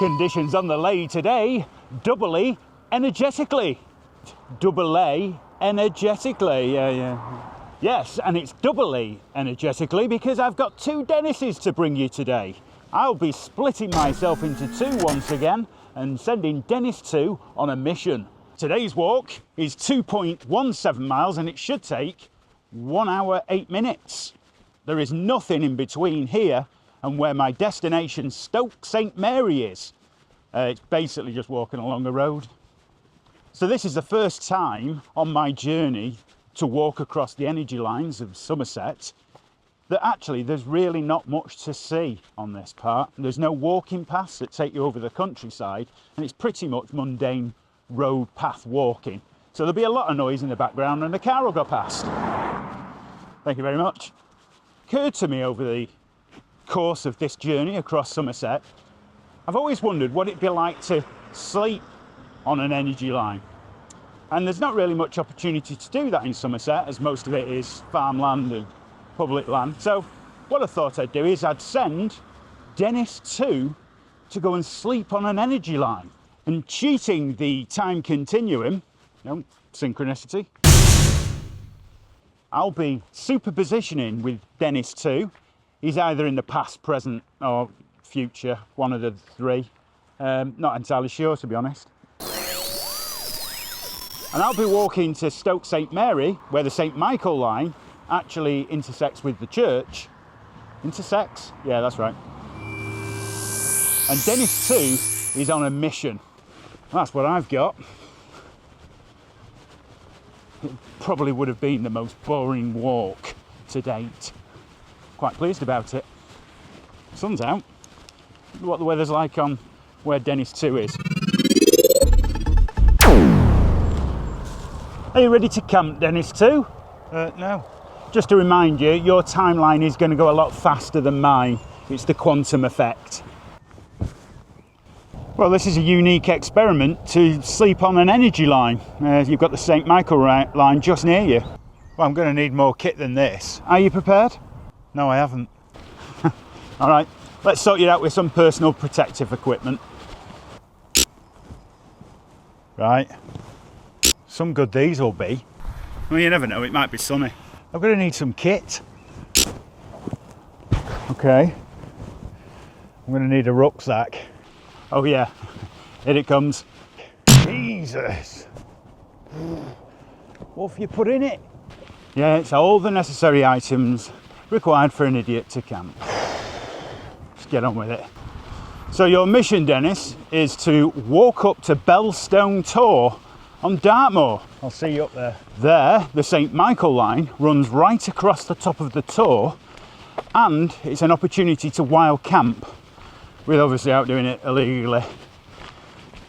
Conditions on the Leyed today, doubly energetically. Double-A energetically, yeah. Yes, and it's doubly energetically because I've got two Dennises to bring you today. I'll be splitting myself into two once again and sending Dennis 2 on a mission. Today's walk is 2.17 miles and it should take 1 hour, 8 minutes. There is nothing in between here and where my destination, Stoke St Mary, is. It's basically just walking along the road. So this is the first time on my journey to walk across the energy lines of Somerset that actually there's really not much to see on this part. There's no walking paths that take you over the countryside, and it's pretty much mundane road path walking. So there'll be a lot of noise in the background and the car will go past. Thank you very much. Occurred to me over the course of this journey across Somerset, I've always wondered what it'd be like to sleep on an energy line. And there's not really much opportunity to do that in Somerset, as most of it is farmland and public land. So what I thought I'd do is I'd send Dennis 2 to go and sleep on an energy line. And cheating the time continuum, synchronicity, I'll be superpositioning with Dennis 2. He's either in the past, present or future, one of the three. Not entirely sure, to be honest. And I'll be walking to Stoke St Mary, where the St Michael line actually intersects with the church. Intersects? Yeah, that's right. And Dennis 2 is on a mission. That's what I've got. It probably would have been the most boring walk to date. Quite pleased about it. Sun's out. Look what the weather's like on where Dennis 2 is. Are you ready to camp, Dennis 2? No. Just to remind you, your timeline is going to go a lot faster than mine. It's the quantum effect. Well, this is a unique experiment to sleep on an energy line. You've got the St Michael line just near you. Well, I'm going to need more kit than this. Are you prepared? No, I haven't. All right, let's sort you out with some personal protective equipment. Right. Some good these will be. Well, you never know, it might be sunny. I'm going to need some kit. Okay. I'm going to need a rucksack. Oh yeah, here it comes. Jesus. What have you put in it? Yeah, it's all the necessary items required for an idiot to camp. Let's get on with it. So your mission, Dennis, is to walk up to Belstone Tor on Dartmoor. I'll see you up there. There, the St Michael line runs right across the top of the Tor, and it's an opportunity to wild camp. We're obviously out doing it illegally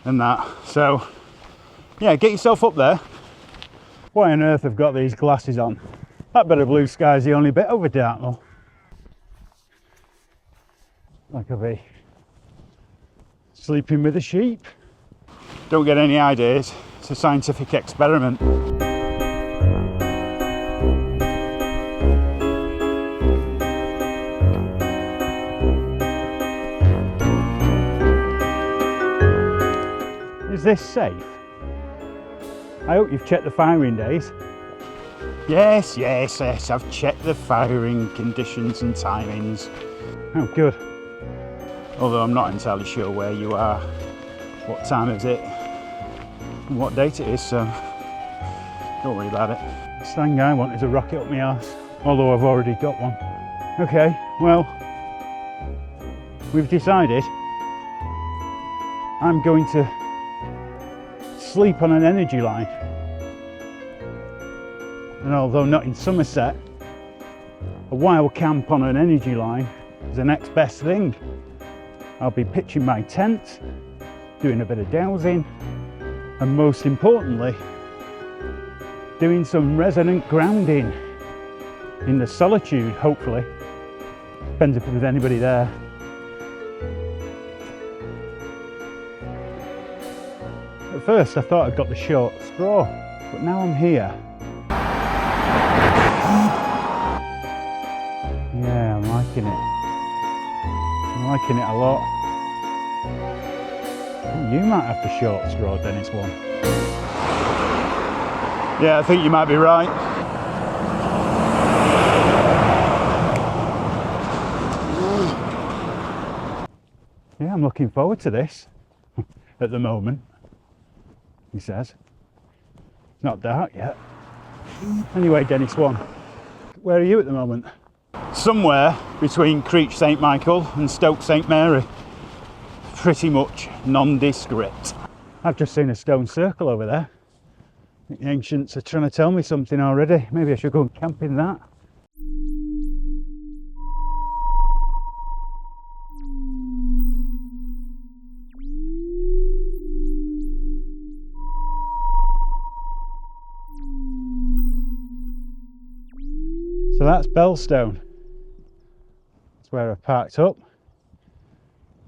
and that. So, yeah, get yourself up there. Why on earth have got these glasses on? That bit of blue sky is the only bit over Dartmoor. Like I'll be sleeping with the sheep. Don't get any ideas. It's a scientific experiment. Is this safe? I hope you've checked the firing days. Yes, I've checked the firing conditions and timings. Oh, good. Although I'm not entirely sure where you are, what time is it, and what date it is, so don't worry about it. The thing I want is a rocket up my arse, although I've already got one. Okay, well, we've decided I'm going to sleep on an energy line. And although not in Somerset, a wild camp on an energy line is the next best thing. I'll be pitching my tent, doing a bit of dowsing, and most importantly, doing some resonant grounding in the solitude, hopefully. Depends if there's anybody there. At first I thought I'd got the short straw, but now I'm here. Yeah, I'm liking it. I'm liking it a lot. You might have the short straw, Dennis one. Yeah, I think you might be right. Yeah, I'm looking forward to this at the moment, he says. It's not dark yet. Anyway, Dennis one, where are you at the moment? Somewhere between Creech St Michael and Stoke St Mary. Pretty much nondescript. I've just seen a stone circle over there. I think the ancients are trying to tell me something already. Maybe I should go and camp in that. So that's Belstone. That's where I've parked up.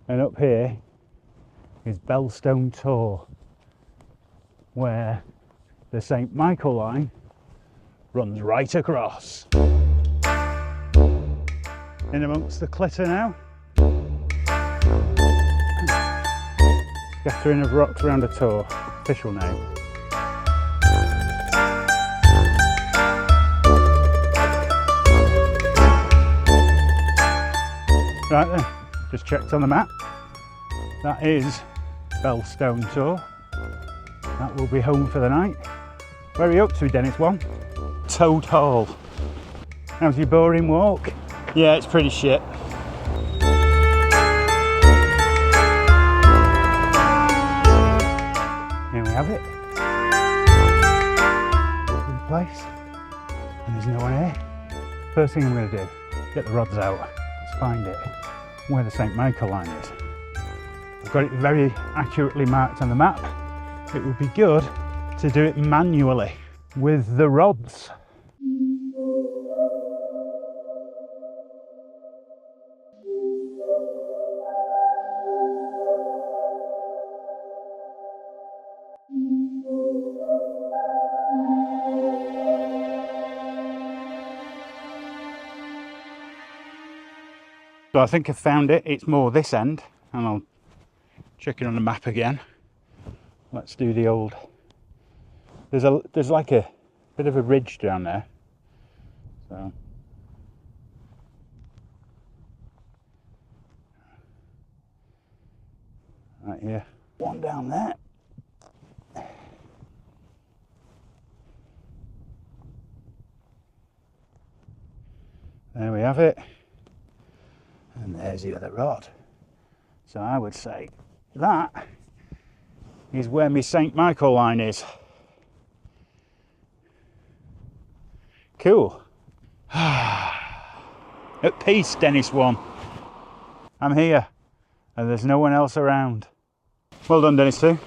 And up here is Belstone Tor, where the St Michael line runs right across. In amongst the clitter now. Scattering of rocks around a tor, official name. Right then, just checked on the map. That is Belstone Tor. That will be home for the night. Where are you up to, Dennis one? Toad Hall. How's your boring walk? Yeah, it's pretty shit. Here we have it. Lovely place. And there's no one here. First thing I'm going to do, get the rods out. Let's find it. Where the St Michael line is. I've got it very accurately marked on the map. It would be good to do it manually with the rods. So I think I've found it. It's more this end, and I'll check it on the map again. Let's do the old. There's like a bit of a ridge down there. So right here, one down there. There we have it. And there's the other rod. So I would say that is where my St Michael line is. Cool. At peace, Dennis one. I'm here and there's no one else around. Well done, Dennis two.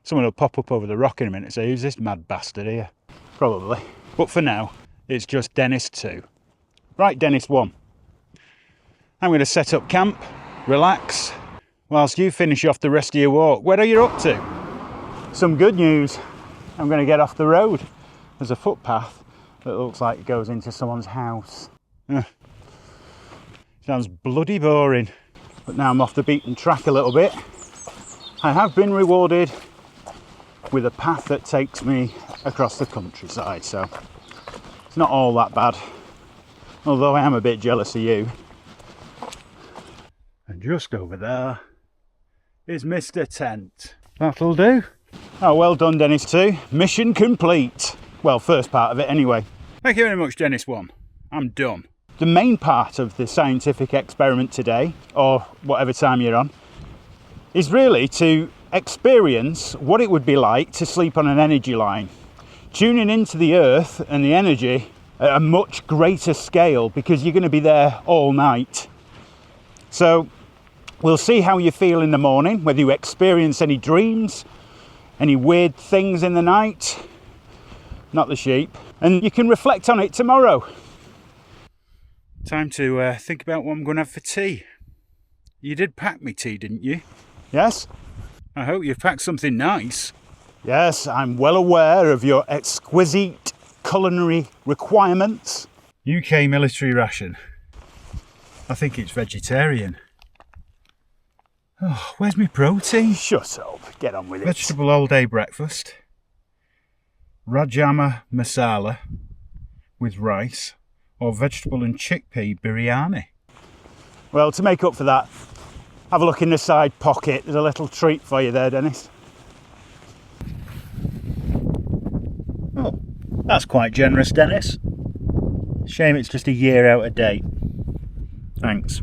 Someone will pop up over the rock in a minute and say, who's this mad bastard here? Probably. But for now, it's just Dennis two. Right, Dennis one. I'm going to set up camp, relax, whilst you finish off the rest of your walk. Where are you up to? Some good news. I'm going to get off the road. There's a footpath that looks like it goes into someone's house. Sounds bloody boring. But now I'm off the beaten track a little bit. I have been rewarded with a path that takes me across the countryside, so it's not all that bad. Although I am a bit jealous of you. And just over there is Mr. Tent. That'll do. Oh, well done, Dennis 2. Mission complete. Well, first part of it anyway. Thank you very much, Dennis 1. I'm done. The main part of the scientific experiment today, or whatever time you're on, is really to experience what it would be like to sleep on an energy line. Tuning into the earth and the energy at a much greater scale, because you're going to be there all night. So we'll see how you feel in the morning, whether you experience any dreams, any weird things in the night, not the sheep, and you can reflect on it tomorrow. Time to think about what I'm going to have for tea. You did pack me tea, didn't you? Yes. I hope you've packed something nice. Yes, I'm well aware of your exquisite culinary requirements. UK military ration. I think it's vegetarian. Oh, where's my protein? Shut up. Get on with it. Vegetable all-day breakfast. Rajma masala with rice, or vegetable and chickpea biryani. Well, to make up for that, have a look in the side pocket. There's a little treat for you there, Dennis. Oh, that's quite generous, Dennis. Shame it's just a year out of date. Thanks.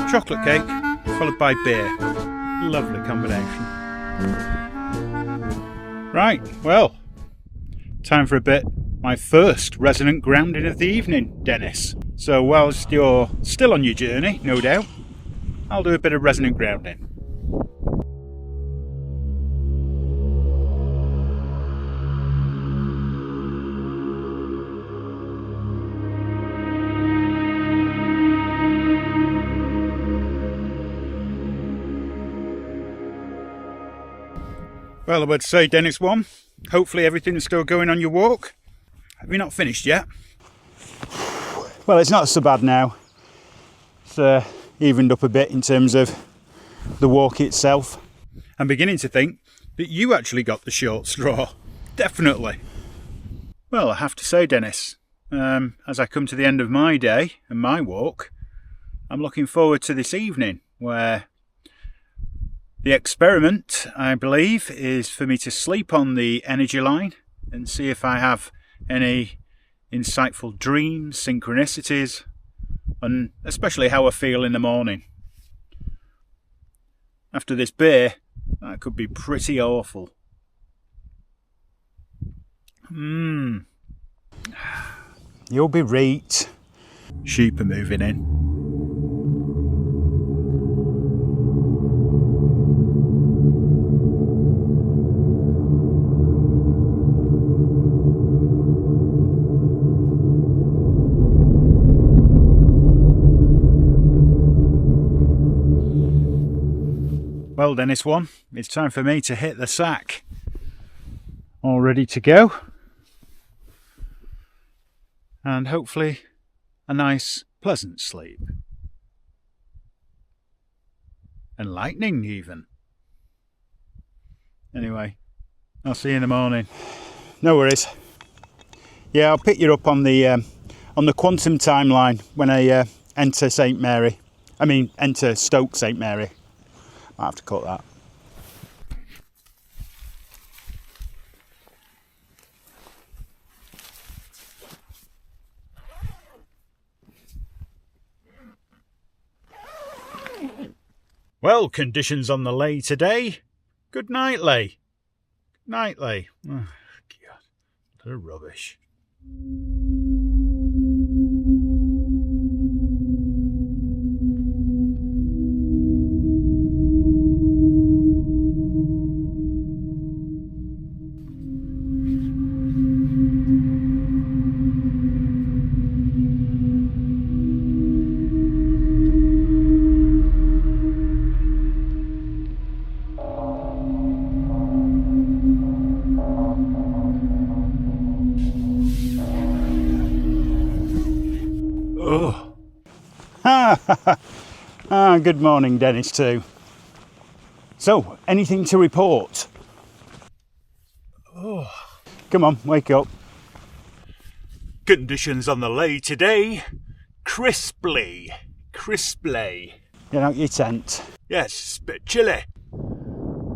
Chocolate cake followed by beer. Lovely combination. Right, well, time for a bit. My first resonant grounding of the evening, Dennis. So whilst you're still on your journey, no doubt, I'll do a bit of resonant grounding. Well, I would say, Dennis 1, hopefully everything's still going on your walk. Have you not finished yet? Well, it's not so bad now. It's evened up a bit in terms of the walk itself. I'm beginning to think that you actually got the short straw. Definitely. Well, I have to say, Dennis, as I come to the end of my day and my walk, I'm looking forward to this evening, where the experiment, I believe, is for me to sleep on the energy line and see if I have any insightful dreams, synchronicities, and especially how I feel in the morning. After this beer, that could be pretty awful. You'll be right. Sheep are moving in. Well, Dennis 1, it's time for me to hit the sack. All ready to go. And hopefully a nice, pleasant sleep. Enlightening, even. Anyway, I'll see you in the morning. No worries. Yeah, I'll pick you up on the quantum timeline when I enter St Mary. Enter Stoke St Mary. I'll have to cut that. Well, conditions on the Ley today. Good night, Ley. Good night, Ley. Oh, God, what a rubbish. Good morning, Dennis too. So, anything to report? Oh. Come on, wake up. Conditions on the Ley today. Crisply. Get out your tent. Yes, it's a bit chilly.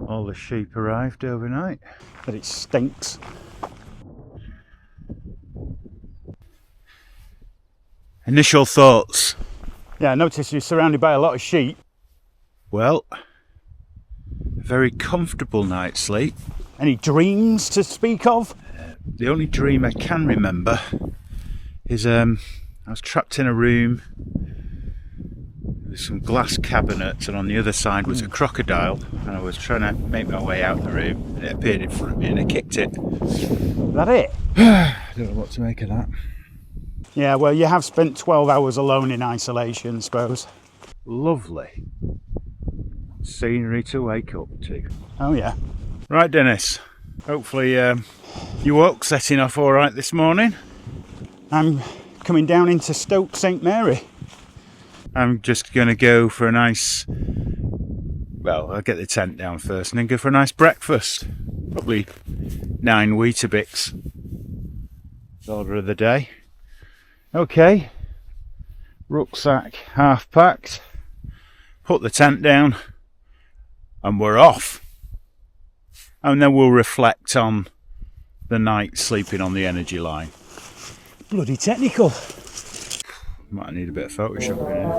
All the sheep arrived overnight. But it stinks. Initial thoughts? Yeah, I noticed you're surrounded by a lot of sheep. Well, a very comfortable night's sleep. Any dreams to speak of? The only dream I can remember is I was trapped in a room with some glass cabinets, and on the other side was a crocodile, and I was trying to make my way out the room, and it appeared in front of me and I kicked it. Is that it? I don't know what to make of that. Yeah, well, you have spent 12 hours alone in isolation, I suppose. Lovely scenery to wake up to. Oh, yeah. Right, Dennis. Hopefully you woke setting off all right this morning. I'm coming down into Stoke St Mary. I'm just going to go for a nice... Well, I'll get the tent down first and then go for a nice breakfast. Probably 9 Weetabix. Order of the day. Okay. Rucksack half packed. Put the tent down. And we're off. And then we'll reflect on the night sleeping on the energy line. Bloody technical. Might need a bit of Photoshop in here.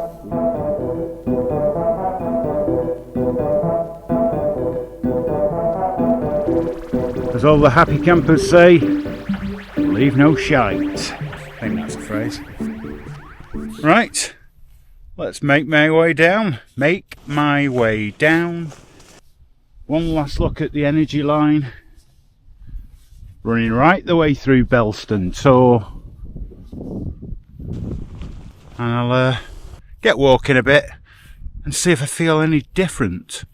As all the happy campers say, leave no shite. I think that's a phrase. Right, let's make my way down. Make my way down. One last look at the energy line. Running right the way through Belstone Tor. And I'll get walking a bit and see if I feel any different.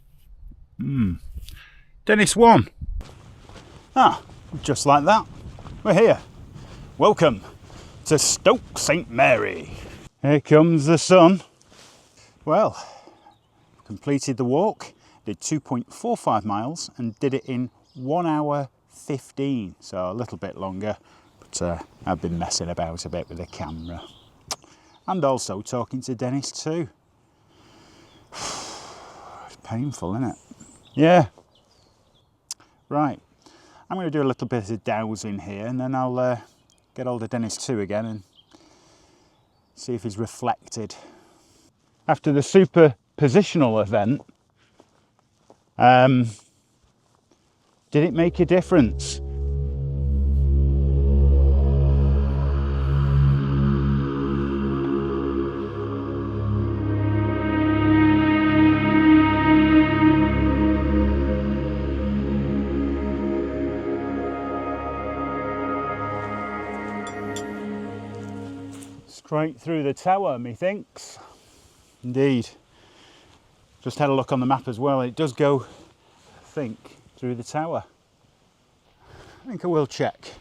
Dennis 1. Ah, just like that. We're here. Welcome to Stoke St Mary. Here comes the sun. Well, completed the walk, did 2.45 miles and did it in 1 hour 15, so a little bit longer, but I've been messing about a bit with the camera. And also talking to Dennis too. It's painful, isn't it? Yeah. Right. I'm going to do a little bit of dowsing here and then I'll get hold of Dennis too again and see if he's reflected. After the superpositional event, did it make a difference? Straight through the tower, methinks. Indeed. Just had a look on the map as well. It does go, I think, through the tower. I think I will check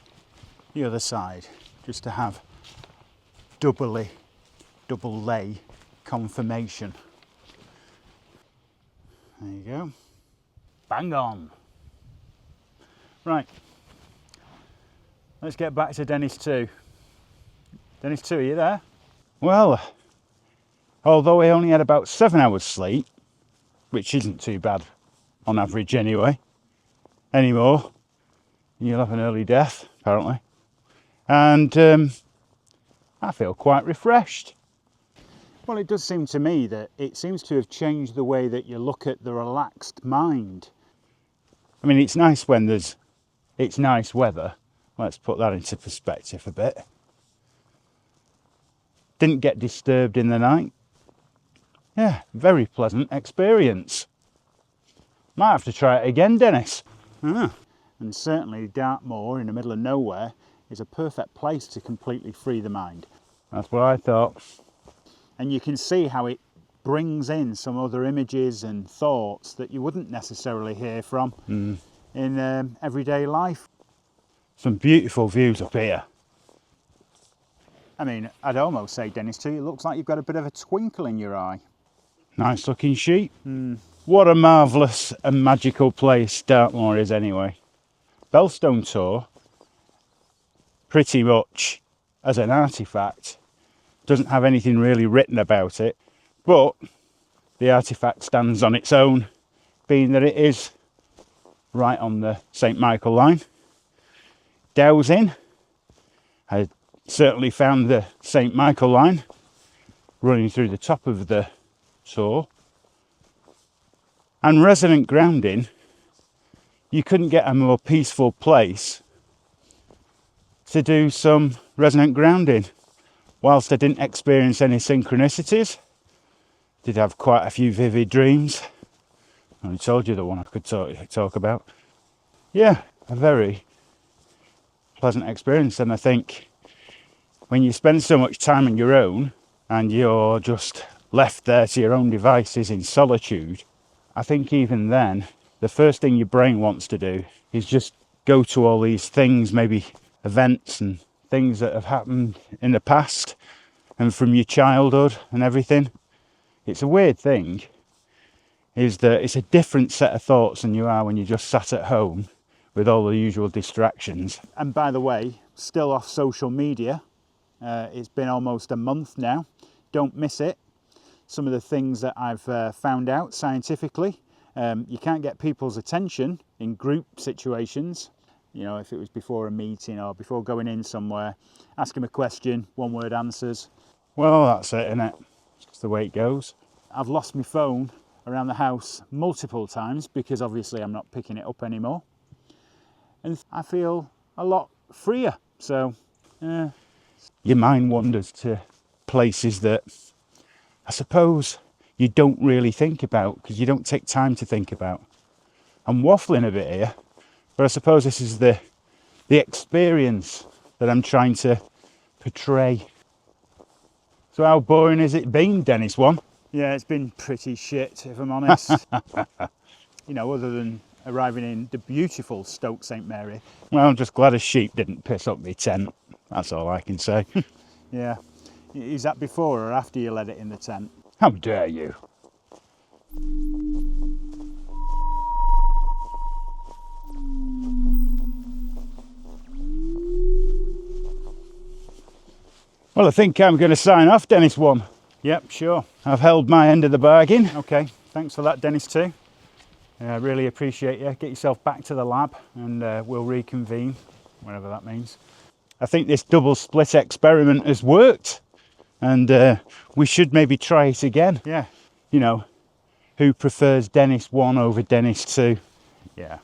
the other side just to have double lay confirmation. There you go. Bang on. Right. Let's get back to Dennis 2. Dennis 2, are you there? Well, although I only had about 7 hours sleep, which isn't too bad on average anyway, anymore, you'll have an early death, apparently. And I feel quite refreshed. Well, it does seem to me that it seems to have changed the way that you look at the relaxed mind. I mean, it's nice when it's nice weather. Let's put that into perspective a bit. Didn't get disturbed in the night. Yeah, very pleasant experience. Might have to try it again, Dennis. And certainly Dartmoor, in the middle of nowhere, is a perfect place to completely free the mind. That's what I thought. And you can see how it brings in some other images and thoughts that you wouldn't necessarily hear from in everyday life. Some beautiful views up here. I mean, I'd almost say, Dennis, too, it looks like you've got a bit of a twinkle in your eye. Nice looking sheep. What a marvellous and magical place Dartmoor is anyway. Belstone Tor, pretty much as an artefact, doesn't have anything really written about it, but the artefact stands on its own, being that it is right on the St Michael line. Dowsing, I certainly found the St Michael line running through the top of the Tor. And resonant grounding, you couldn't get a more peaceful place to do some resonant grounding. Whilst I didn't experience any synchronicities, did have quite a few vivid dreams. I told you the one I could talk about. Yeah, a very pleasant experience. And I think when you spend so much time on your own and you're just left there to your own devices in solitude, I think even then, the first thing your brain wants to do is just go to all these things, maybe events and things that have happened in the past and from your childhood and everything. It's a weird thing, is that it's a different set of thoughts than you are when you just sat at home with all the usual distractions. And by the way, still off social media. It's been almost a month now. Don't miss it. Some of the things that I've found out scientifically, you can't get people's attention in group situations. You know, if it was before a meeting or before going in somewhere, ask them a question, one word answers. Well, that's it, innit? It's the way it goes. I've lost my phone around the house multiple times because obviously I'm not picking it up anymore. And I feel a lot freer. So, your mind wanders to places that I suppose you don't really think about because you don't take time to think about. I'm waffling a bit here, but I suppose this is the experience that I'm trying to portray. So how boring has it been, Dennis one? Yeah, it's been pretty shit, if I'm honest. You know, other than arriving in the beautiful Stoke St Mary. Well, I'm just glad a sheep didn't piss up my tent. That's all I can say. Yeah. Is that before or after you let it in the tent? How dare you? Well, I think I'm going to sign off, Dennis one. Yep, sure. I've held my end of the bargain. Okay, thanks for that, Dennis 2. I really appreciate you. Get yourself back to the lab and we'll reconvene, whatever that means. I think this double split experiment has worked and we should maybe try it again. Yeah. You know, who prefers Dennis 1 over Dennis 2? Yeah.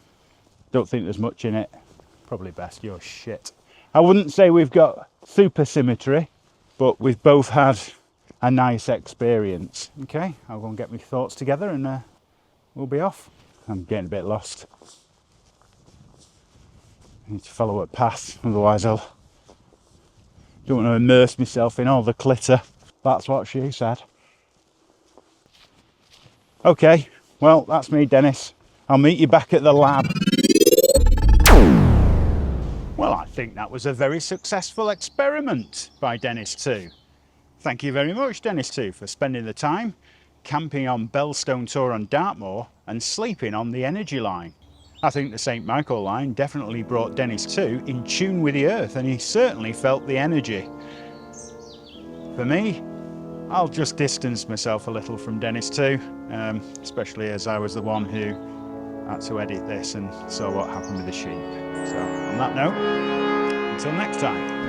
Don't think there's much in it. Probably best you're shit. I wouldn't say we've got super symmetry, but we've both had a nice experience. Okay, I'll go and get my thoughts together and we'll be off. I'm getting a bit lost. I need to follow a path, otherwise don't want to immerse myself in all the clitter. That's what she said. Okay, well, that's me, Dennis. I'll meet you back at the lab. Well, I think that was a very successful experiment by Dennis 2. Thank you very much, Dennis 2, for spending the time camping on Belstone Tor on Dartmoor and sleeping on the energy line. I think the St Michael line definitely brought Dennis 2 in tune with the earth, and he certainly felt the energy. For me, I'll just distance myself a little from Dennis 2, especially as I was the one who had to edit this and saw what happened with the sheep. So on that note, until next time.